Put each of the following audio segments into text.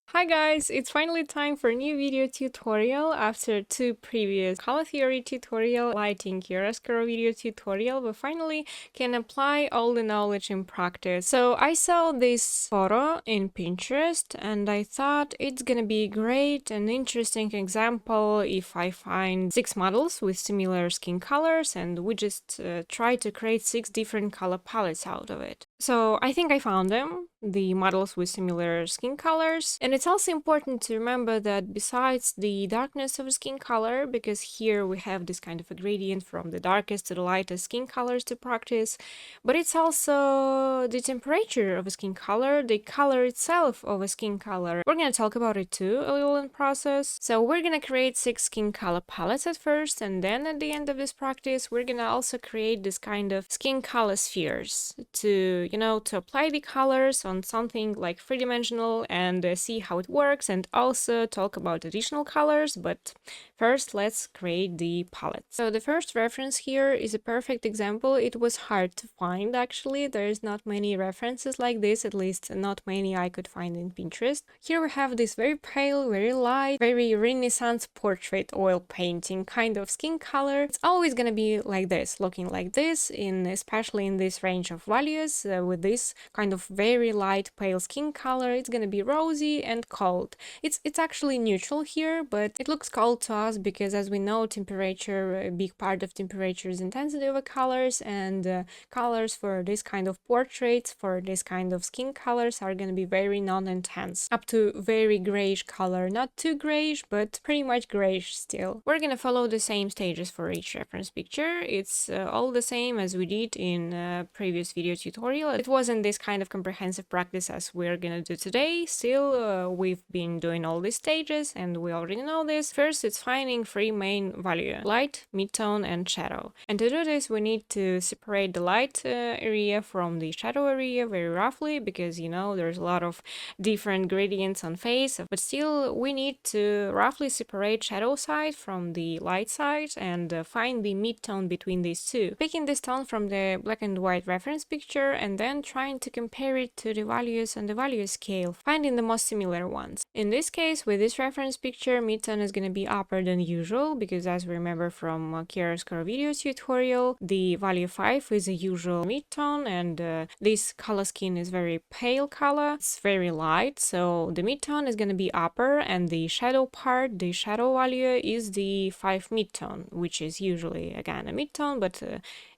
Hi guys, it's finally time for a new video tutorial after two previous color theory tutorial, lighting chiaroscuro video tutorial. We finally can apply all the knowledge in practice. So I saw this photo in Pinterest and I thought it's gonna be great and interesting example if I find 6 models with similar skin colors and we just try to create 6 different color palettes out of it. So I think I found them, the models with similar skin colors, and it's also important to remember that besides the darkness of skin color, because here we have this kind of a gradient from the darkest to the lightest skin colors to practice, but it's also the temperature of a skin color, the color itself of a skin color. We're gonna talk about it too a little in process. So we're gonna create 6 skin color palettes at first, and then at the end of this practice we're gonna also create this kind of skin color spheres to apply the colors on something like three-dimensional and see how it works, and also talk about additional colors. But first let's create the palette. So the first reference here is a perfect example. It was hard to find actually. There's not many references like this, at least not many I could find in Pinterest. Here we have this very pale, very light, very Renaissance portrait oil painting kind of skin color. It's always gonna be like this, looking like this, especially in this range of values, with this kind of very light pale skin color. It's gonna be rosy and cold. It's actually neutral here, but it looks cold to us because, as we know, temperature, a big part of temperature is intensity of the colors, and colors for this kind of portraits, for this kind of skin colors, are gonna be very non-intense, up to very grayish color. Not too grayish, but pretty much grayish still. We're gonna follow the same stages for each reference picture. It's all the same as we did in previous video tutorial. It wasn't this kind of comprehensive practice as we're gonna do today. Still, we've been doing all these stages and we already know this. First, it's finding 3 main values: light, midtone, and shadow. And to do this, we need to separate the light area from the shadow area very roughly, because there's a lot of different gradients on face, but still we need to roughly separate shadow side from the light side and find the midtone between these two. Picking this tone from the black and white reference picture and then trying to compare it to the values on the value scale, finding the most similar ones. In this case, with this reference picture, midtone is going to be upper than usual, because as we remember from chiaroscuro video tutorial, the value 5 is a usual midtone, and this color scheme is very pale color. It's very light, so the midtone is going to be upper, and the shadow part, the shadow value, is the 5 midtone, which is usually again a midtone, but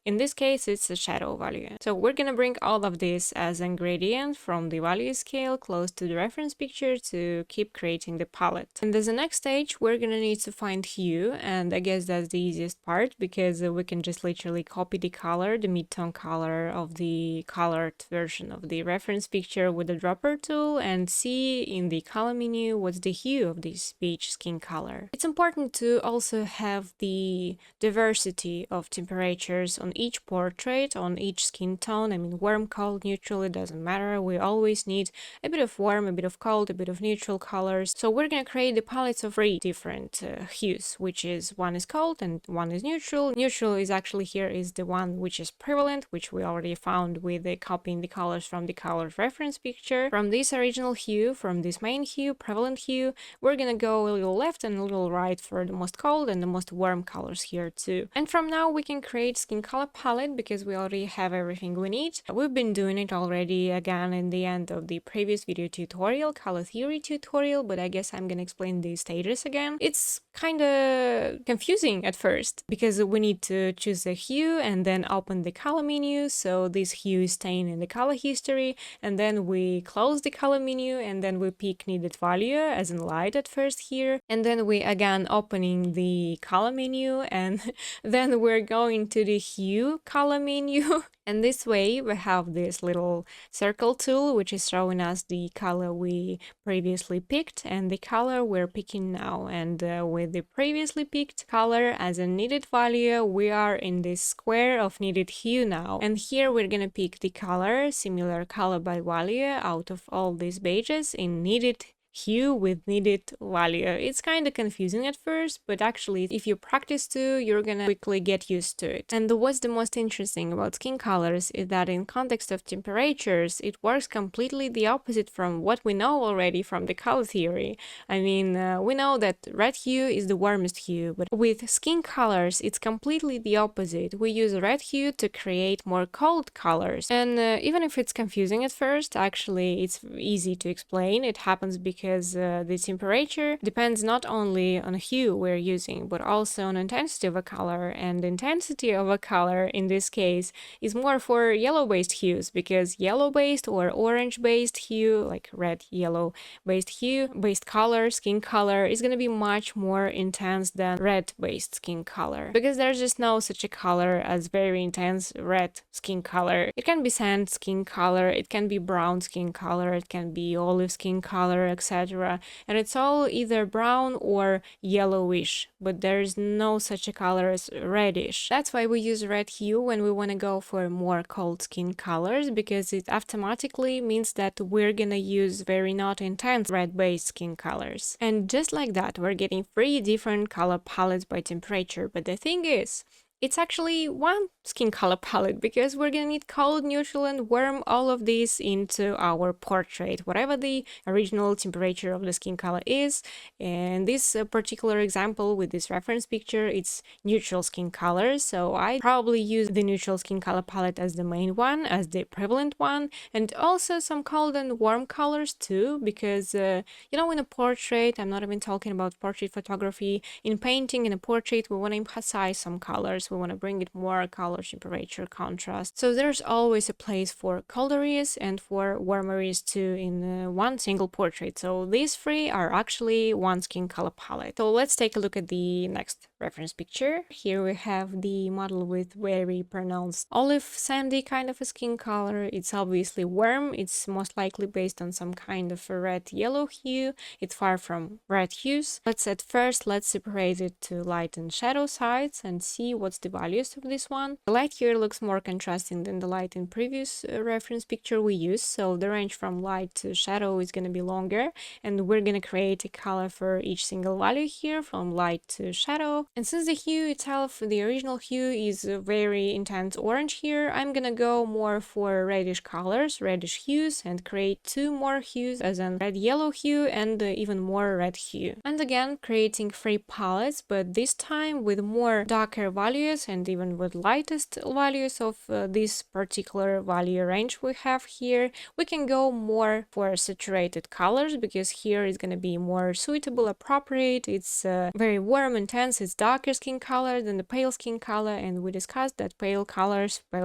in this case, it's a shadow value. So we're gonna bring all of this as a gradient from the value scale close to the reference picture to keep creating the palette. And as the next stage, we're gonna need to find hue, and I guess that's the easiest part, because we can just literally copy the color, the midtone color of the colored version of the reference picture with the dropper tool, and see in the color menu what's the hue of this beige skin color. It's important to also have the diversity of temperatures on each portrait, on each skin tone. I mean, warm, cold, neutral, it doesn't matter. We always need a bit of warm, a bit of cold, a bit of neutral colors. So we're gonna create the palettes of 3 different hues, which is one is cold and one is neutral. Neutral is actually here is the one which is prevalent, which we already found with copying the colors from the color reference picture. From this original hue, from this main hue, prevalent hue, we're gonna go a little left and a little right for the most cold and the most warm colors here too. And from now we can create skin color palette, because we already have everything we need. We've been doing it already again in the end of the previous video tutorial, color theory tutorial, but I guess I'm gonna explain these stages again. It's kind of confusing at first, because we need to choose a hue and then open the color menu, so this hue is staying in the color history, and then we close the color menu and then we pick needed value as in light at first here, and then we again opening the color menu, and then we're going to the hue color menu. And this way we have this little circle tool which is showing us the color we previously picked and the color we're picking now, and with the previously picked color as a needed value, we are in this square of needed hue now, and here we're gonna pick the color, similar color by value, out of all these pages in needed hue with needed value. It's kind of confusing at first, but actually if you practice too, you're gonna quickly get used to it. And what's the most interesting about skin colors is that in context of temperatures, it works completely the opposite from what we know already from the color theory. I mean, we know that red hue is the warmest hue, but with skin colors, it's completely the opposite. We use red hue to create more cold colors. And even if it's confusing at first, actually it's easy to explain. It happens because the temperature depends not only on hue we're using, but also on intensity of a color. And intensity of a color in this case is more for yellow-based hues, because yellow-based or orange-based hue, like red, yellow-based hue, based color, skin color, is going to be much more intense than red-based skin color, because there's just no such a color as very intense red skin color. It can be sand skin color, it can be brown skin color, it can be olive skin color, etc. And it's all either brown or yellowish, but there's no such a color as reddish. That's why we use red hue when we want to go for more cold skin colors, because it automatically means that we're gonna use very not intense red-based skin colors. And just like that, we're getting 3 different color palettes by temperature. But the thing is, it's actually one skin color palette, because we're gonna need cold, neutral, and warm, all of these into our portrait, whatever the original temperature of the skin color is. And this particular example with this reference picture, it's neutral skin color, so I probably use the neutral skin color palette as the main one, as the prevalent one, and also some cold and warm colors too, because you know, in a portrait, I'm not even talking about portrait photography, in painting, in a portrait, we want to emphasize some colors, we want to bring it more color, temperature, contrast. So there's always a place for cold areas and for warm areas too in one single portrait. So these 3 are actually one skin color palette. So let's take a look at the next reference picture. Here we have the model with very pronounced olive sandy kind of a skin color. It's obviously warm. It's most likely based on some kind of a red-yellow hue. It's far from red hues. Let's separate it to light and shadow sides and see what's the values of this one. The light here looks more contrasting than the light in previous reference picture we used, so the range from light to shadow is going to be longer, and we're going to create a color for each single value here from light to shadow. And since the hue itself, the original hue, is a very intense orange here, I'm gonna go more for reddish colors, reddish hues, and create 2 more hues, as in red-yellow hue and even more red hue. And again, creating 3 palettes, but this time with more darker values and even with lightest values of this particular value range we have here. We can go more for saturated colors, because here is going to be more suitable, appropriate. It's very warm, intense, it's darker skin color than the pale skin color, and we discussed that pale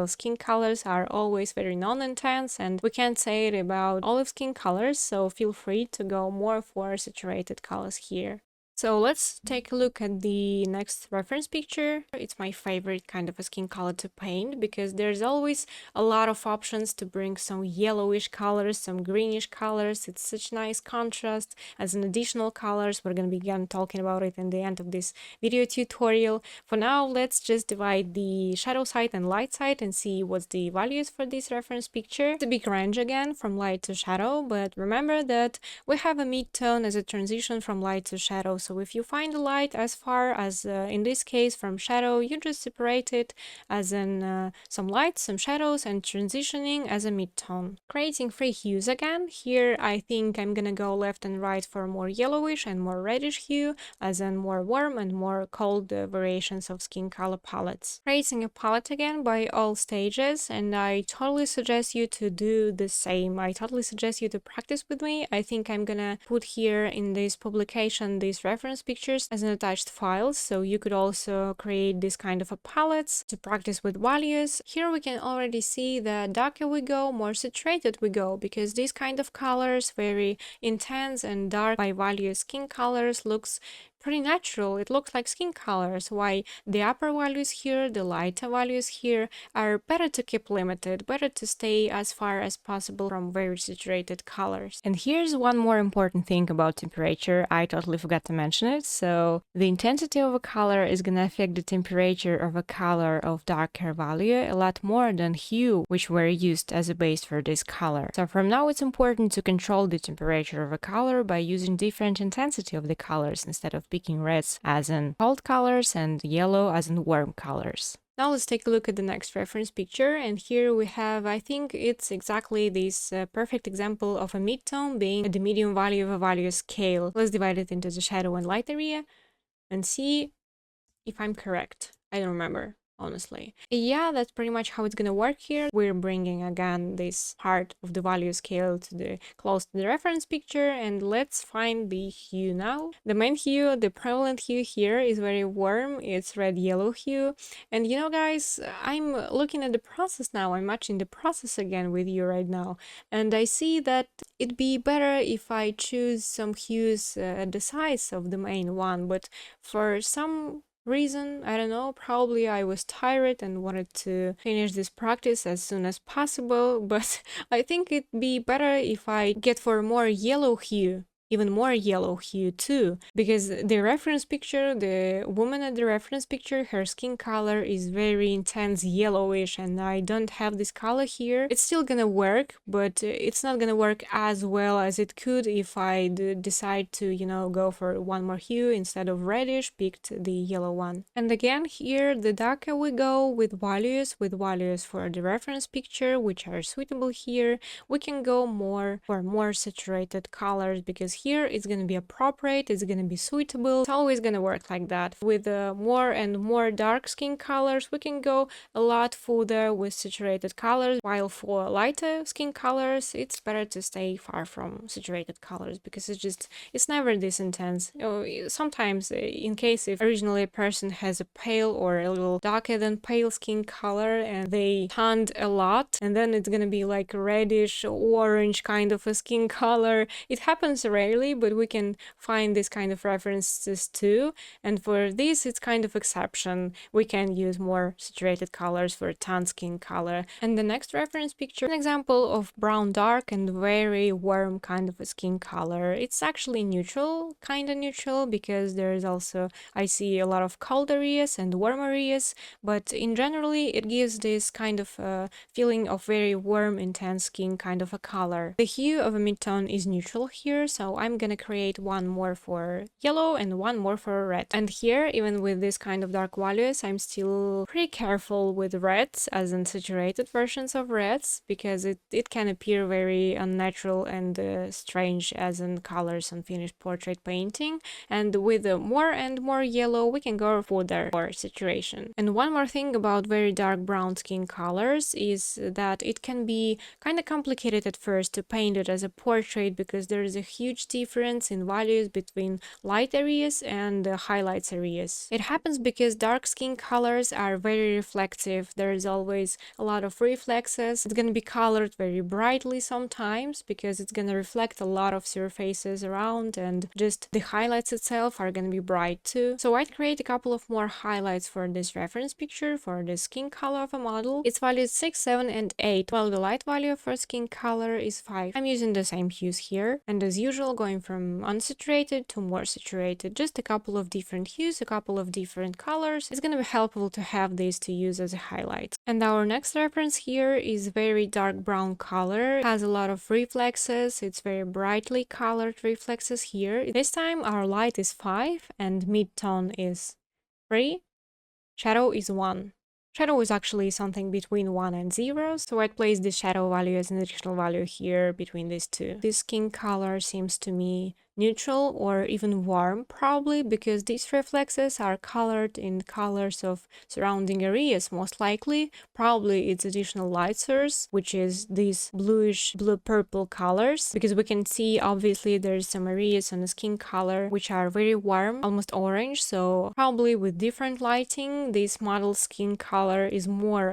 skin colors are always very non-intense, and we can't say it about olive skin colors, so feel free to go more for saturated colors here. So let's take a look at the next reference picture. It's my favorite kind of a skin color to paint, because there's always a lot of options to bring some yellowish colors, some greenish colors. It's such nice contrast as an additional colors. We're going to begin talking about it in the end of this video tutorial. For now, let's just divide the shadow side and light side and see what's the values for this reference picture. It's a big range again from light to shadow, but remember that we have a mid-tone as a transition from light to shadow. So if you find the light as far as, in this case, from shadow, you just separate it as in some light, some shadows, and transitioning as a mid-tone. Creating 3 hues again. Here I think I'm gonna go left and right for more yellowish and more reddish hue, as in more warm and more cold variations of skin color palettes. Creating a palette again by all stages, and I totally suggest you to do the same. I totally suggest you to practice with me. I think I'm gonna put here in this publication these reference pictures as an attached file, so you could also create this kind of a palettes to practice with values. Here we can already see that darker we go, more saturated we go, because these kind of colors, very intense and dark by value skin colors, looks pretty natural. It looks like skin colors. Why the upper values here, the lighter values here are better to keep limited, better to stay as far as possible from very saturated colors. And here's one more important thing about temperature. I totally forgot to mention it. So the intensity of a color is gonna affect the temperature of a color of darker value a lot more than hue, which were used as a base for this color. So from now it's important to control the temperature of a color by using different intensity of the colors instead of picking reds as in cold colors and yellow as in warm colors. Now let's take a look at the next reference picture, and here we have, I think it's exactly this perfect example of a midtone being the medium value of a value scale. Let's divide it into the shadow and light area and see if I'm correct. I don't remember, honestly. Yeah, that's pretty much how it's gonna work here. We're bringing again this part of the value scale to the close to the reference picture, and let's find the hue now. The main hue, the prevalent hue here is very warm. It's red-yellow hue. And you know, guys, I'm looking at the process now. I'm matching the process again with you right now, and I see that it'd be better if I choose some hues at the size of the main one, but for some reason, I don't know, probably I was tired and wanted to finish this practice as soon as possible, but I think it'd be better if I get for more yellow hue, even more yellow hue too, because the reference picture, the woman at the reference picture, her skin color is very intense yellowish, and I don't have this color here. It's still gonna work, but it's not gonna work as well as it could if I decide to, you know, go for one more hue instead of reddish, picked the yellow one. And again, here, the darker we go with values for the reference picture, which are suitable here, we can go more for more saturated colors, because here it's going to be appropriate, it's going to be suitable, it's always going to work like that. With more and more dark skin colors, we can go a lot further with saturated colors, while for lighter skin colors, it's better to stay far from saturated colors, because it's never this intense. You know, sometimes, in case if originally a person has a pale or a little darker than pale skin color and they tanned a lot, and then it's gonna be like reddish orange kind of a skin color. It happens rarely, but we can find this kind of references too, and for this it's kind of exception. We can use more saturated colors for tan skin color. And the next reference picture, an example of brown dark and very warm kind of a skin color. It's actually neutral, kind of neutral, because there's also, I see a lot of cold areas and warm areas, but in generally it gives this kind of feeling of very warm, intense skin kind of a color. The hue of a midtone is neutral here, so I'm gonna create one more for yellow and one more for red. And here, even with this kind of dark values, I'm still pretty careful with reds, as in saturated versions of reds, because it can appear very unnatural and strange as in colors on finished portrait painting. And with more and more yellow, we can go further for saturation. And one more thing about very dark brown skin colors is that it can be kind of complicated at first to paint it as a portrait, because there is a huge difference in values between light areas and highlights areas. It happens because dark skin colors are very reflective. There is always a lot of reflexes. It's going to be colored very brightly sometimes because it's going to reflect a lot of surfaces around, and just the highlights itself are going to be bright too. So I'd create a couple of more highlights for this reference picture for the skin color of a model. Its values 6, 7, and 8, while the light value for skin color is 5. I'm using the same hues here, and as usual going from unsaturated to more saturated, just a couple of different hues, a couple of different colors. It's gonna be helpful to have these to use as a highlight. And our next reference here is very dark brown color, has a lot of reflexes, it's very brightly colored reflexes here. This time our light is 5 and mid-tone is 3, shadow is 1. Shadow is actually something between 1 and 0, so I'd place the shadow value as an additional value here between these two. This skin color seems to me neutral or even warm, probably because these reflexes are colored in colors of surrounding areas, most likely. Probably it's additional light source, which is these bluish blue-purple colors, because we can see obviously there's some areas on the skin color which are very warm, almost orange, so probably with different lighting this model's skin color is a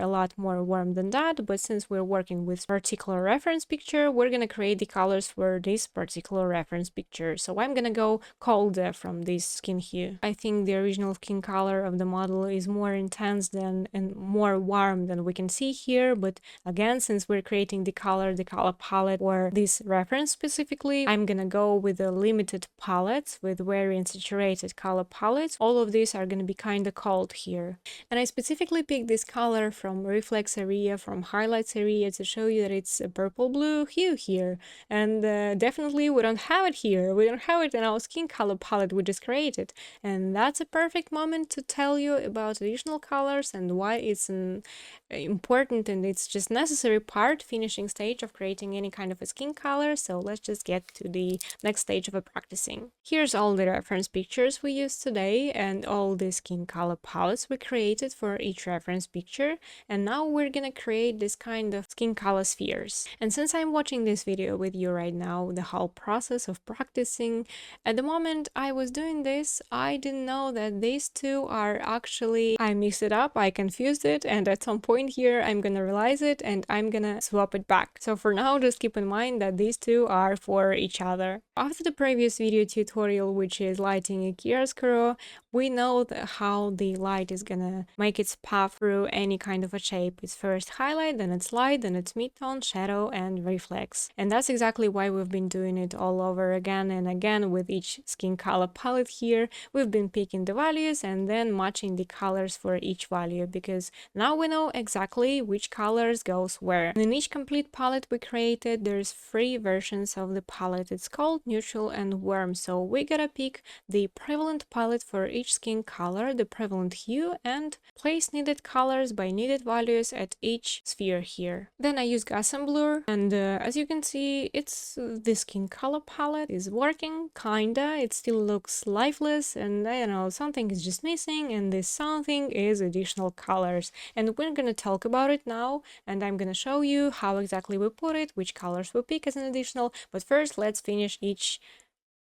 lot more warm than that. But since we're working with particular reference picture, we're gonna create the colors for this particular reference picture. picture. So I'm gonna go colder from this skin hue. I think the original skin color of the model is more intense than and more warm than we can see here, but again, since we're creating the color palette for this reference specifically, I'm gonna go with the limited palettes with very unsaturated color palettes. All of these are gonna be kind of cold here. And I specifically picked this color from reflex area, from highlights area, to show you that it's a purple blue hue here. And definitely we don't have it here. We don't have it in our skin color palette we just created. And that's a perfect moment to tell you about additional colors and why it's an important and it's just necessary part, finishing stage of creating any kind of a skin color. So let's just get to the next stage of practicing. Here's all the reference pictures we used today and all the skin color palettes we created for each reference picture. And now we're gonna create this kind of skin color spheres. And since I'm watching this video with you right now, the whole process of practicing, at the moment I was doing this, I didn't know that these two are actually, I mixed it up, I confused it, and at some point here I'm gonna realize it and I'm gonna swap it back. So for now, just keep in mind that these two are for each other. After the previous video tutorial, which is lighting a chiaroscuro, we know how the light is gonna make its path through any kind of a shape. It's first highlight, then it's light, then it's midtone, shadow, and reflex. And that's exactly why we've been doing it all over again and again with each skin color palette here. We've been picking the values and then matching the colors for each value, because now we know exactly which colors goes where. And in each complete palette we created, there's 3 versions of the palette. It's called neutral and warm. So we gotta pick the prevalent palette for each skin color, the prevalent hue, and place needed colors by needed values at each sphere here. Then I use Gaussian blur, and as you can see, it's the skin color palette is working, kinda. It still looks lifeless, and I don't know, something is just missing, and this something is additional colors. And we're gonna talk about it now, and I'm gonna show you how exactly we put it, which colors we pick as an additional. But first, let's finish each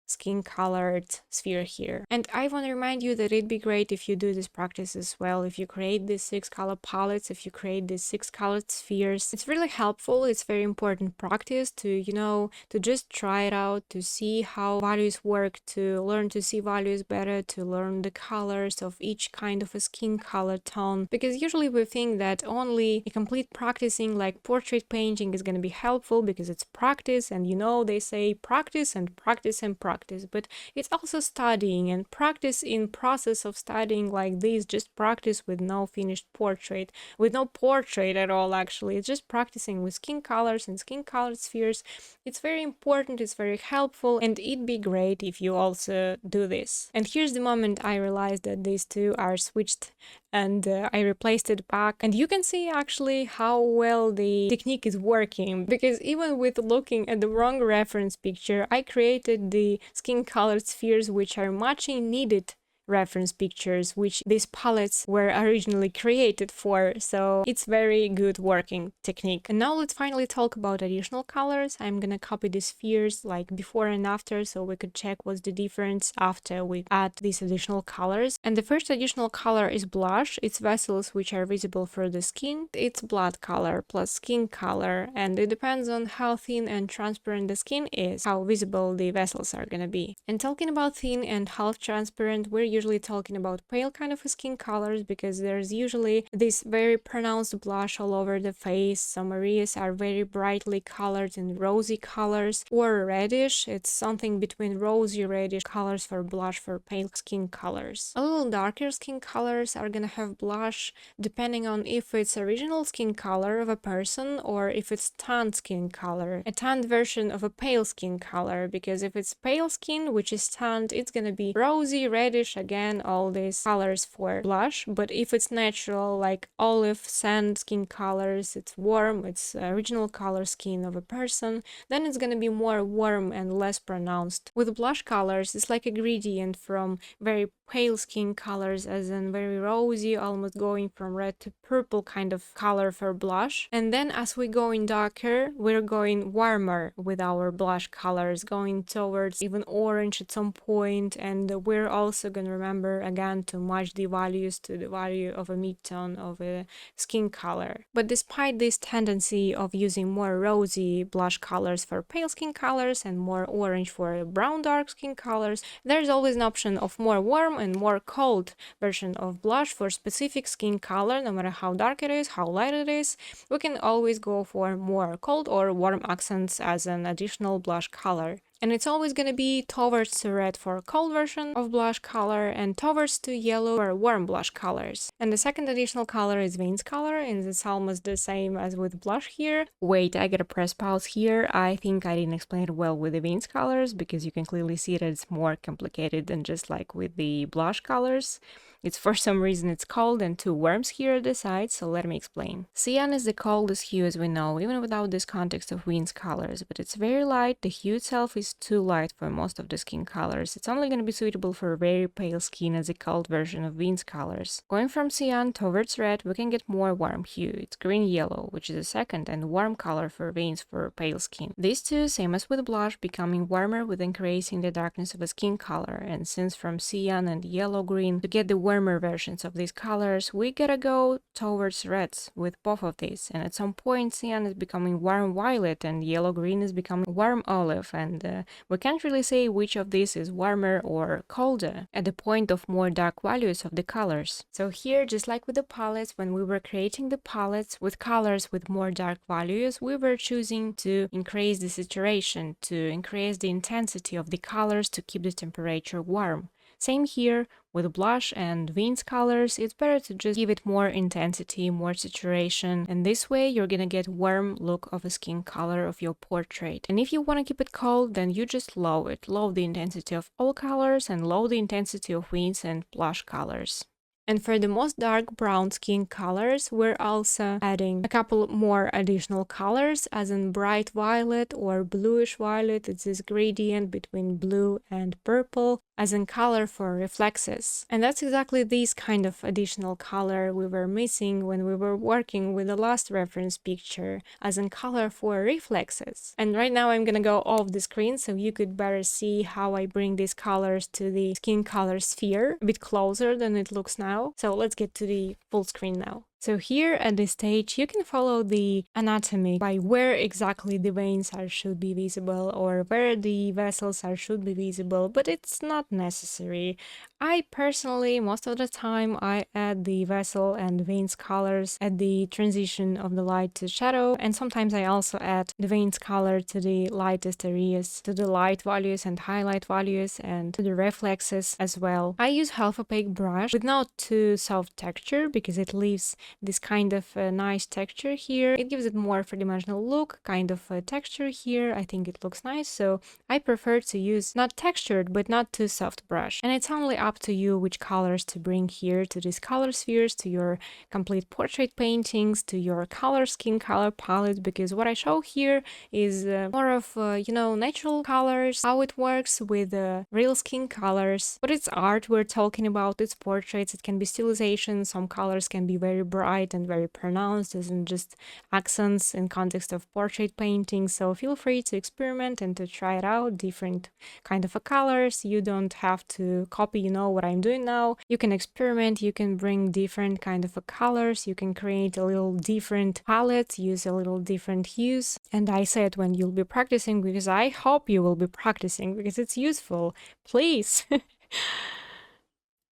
skin colored sphere here. And I want to remind you that it'd be great if you do this practice as well. If you create these 6 color palettes, if you create these 6 colored spheres, it's really helpful. It's very important practice to, you know, to just try it out, to see how values work, to learn to see values better, to learn the colors of each kind of a skin color tone. Because usually we think that only a complete practicing like portrait painting is going to be helpful because it's practice, and you know, they say practice and practice and practice. But it's also studying, and practice in process of studying like this, just practice with no finished portrait, with no portrait at all actually. It's just practicing with skin colors and skin colored spheres. It's very important, it's very helpful, and it'd be great if you also do this. And here's the moment I realized that these two are switched, and I replaced it back, and you can see actually how well the technique is working, because even with looking at the wrong reference picture, I created the skin colored spheres which are matching needed reference pictures, which these palettes were originally created for. So it's very good working technique. And now let's finally talk about additional colors. I'm gonna copy the spheres like before and after, so we could check what's the difference after we add these additional colors. And the first additional color is blush. It's vessels which are visible for the skin. It's blood color plus skin color, and it depends on how thin and transparent the skin is, how visible the vessels are gonna be. And talking about thin and half transparent, we're usually talking about pale kind of skin colors, because there's usually this very pronounced blush all over the face. Some areas are very brightly colored in rosy colors or reddish. It's something between rosy reddish colors for blush for pale skin colors. A little darker skin colors are gonna have blush depending on if it's original skin color of a person or if it's tanned skin color, a tanned version of a pale skin color, because if it's pale skin which is tanned, it's gonna be rosy, reddish, again, all these colors for blush. But if it's natural, like olive, sand skin colors, it's warm, it's original color skin of a person, then it's gonna be more warm and less pronounced. With blush colors, it's like a gradient from very pale skin colors, as in very rosy, almost going from red to purple kind of color for blush. And then as we go in darker, we're going warmer with our blush colors, going towards even orange at some point. And we're also gonna remember again to match the values to the value of a mid-tone of a skin color. But despite this tendency of using more rosy blush colors for pale skin colors and more orange for brown dark skin colors, there's always an option of more warm and more cold version of blush for specific skin color. No matter how dark it is, how light it is, we can always go for more cold or warm accents as an additional blush color. And it's always going to be towards the red for cold version of blush color and towards to yellow for warm blush colors. And the second additional color is Veins color, and it's almost the same as with blush here. Wait, I gotta press pause here. I think I didn't explain it well with the Veins colors, because you can clearly see that it's more complicated than just like with the blush colors. It's for some reason it's cold and two worms here at the side, so let me explain. Cyan is the coldest hue as we know, even without this context of Veins colors, but it's very light. The hue itself is too light for most of the skin colors. It's only going to be suitable for very pale skin as a cold version of Veins colors. Going from cyan towards red, we can get more warm hue. It's green-yellow, which is a second and warm color for Veins for pale skin. These two, same as with blush, becoming warmer with increasing the darkness of a skin color, and since from cyan and yellow-green, to get the warmer versions of these colors, we gotta go towards reds with both of these, and at some point cyan is becoming warm violet and yellow-green is becoming warm olive, and we can't really say which of these is warmer or colder at the point of more dark values of the colors. So here, just like with the palettes, when we were creating the palettes with colors with more dark values, we were choosing to increase the saturation, to increase the intensity of the colors to keep the temperature warm. Same here with blush and Veins colors. It's better to just give it more intensity, more saturation, and this way you're gonna get warm look of a skin color of your portrait. And if you want to keep it cold, then you just lower it. Lower the intensity of all colors and lower the intensity of Veins and blush colors. And for the most dark brown skin colors, we're also adding a couple more additional colors, as in bright violet or bluish violet. It's this gradient between blue and purple, as in color for reflexes. And that's exactly this kind of additional color we were missing when we were working with the last reference picture, as in color for reflexes. And right now I'm gonna go off the screen so you could better see how I bring these colors to the skin color sphere a bit closer than it looks now. So let's get to the full screen now. So here at this stage, you can follow the anatomy by where exactly the veins should be visible or where the vessels should be visible, but it's not necessary. I personally, most of the time, I add the vessel and veins colors at the transition of the light to shadow, and sometimes I also add the veins color to the lightest areas, to the light values and highlight values, and to the reflexes as well. I use half opaque brush with not too soft texture because it leaves this kind of nice texture here. It gives it more three-dimensional look, kind of texture here. I think it looks nice, so I prefer to use not textured but not too soft brush. And it's only up to you which colors to bring here to these color spheres, to your complete portrait paintings, to your color skin color palette, because what I show here is more of natural colors, how it works with real skin colors. But it's art we're talking about, it's portraits, it can be stylization, some colors can be very bright and very pronounced, isn't just accents in context of portrait painting. So feel free to experiment and to try it out, different kind of colors. You don't have to copy, what I'm doing now. You can experiment, you can bring different kind of colors, you can create a little different palettes, use a little different hues. And I said when you'll be practicing, because I hope you will be practicing, because it's useful. Please.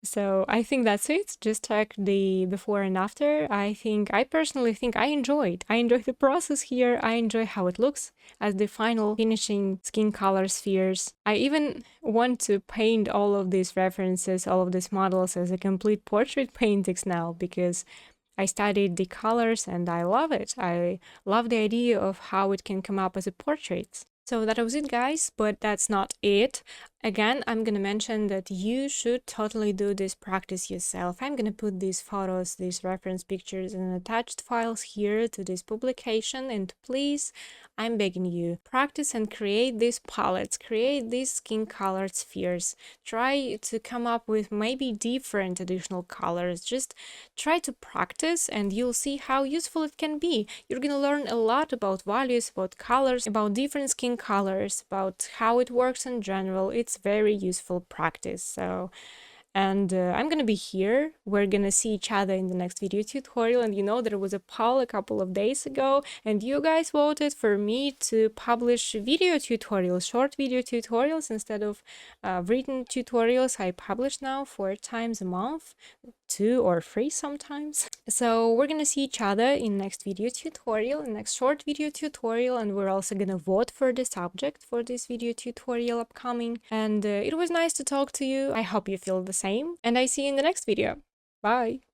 So I think that's it. Just check the before and after. I personally think I enjoy the process here. I enjoy how it looks as the final finishing skin color spheres. I even want to paint all of these references, all of these models as a complete portrait paintings now, because I studied the colors and I love it. I love the idea of how it can come up as a portrait. So that was it, guys, but that's not it. Again, I'm gonna mention that you should totally do this practice yourself. I'm gonna put these photos, these reference pictures and attached files here to this publication, and please, I'm begging you, practice and create these palettes, create these skin colored spheres. Try to come up with maybe different additional colors. Just try to practice and you'll see how useful it can be. You're gonna learn a lot about values, about colors, about different skin colors, about how it works in general. It's very useful practice. So and I'm gonna be here. We're gonna see each other in the next video tutorial. And you know, there was a poll a couple of days ago and you guys voted for me to publish video tutorials, short video tutorials instead of written tutorials. I publish now 4 times a month, 2 or 3 sometimes. So we're gonna see each other in next video tutorial, next short video tutorial, and we're also gonna vote for the subject for this video tutorial upcoming. And it was nice to talk to you. I hope you feel the same, and I see you in the next video. Bye!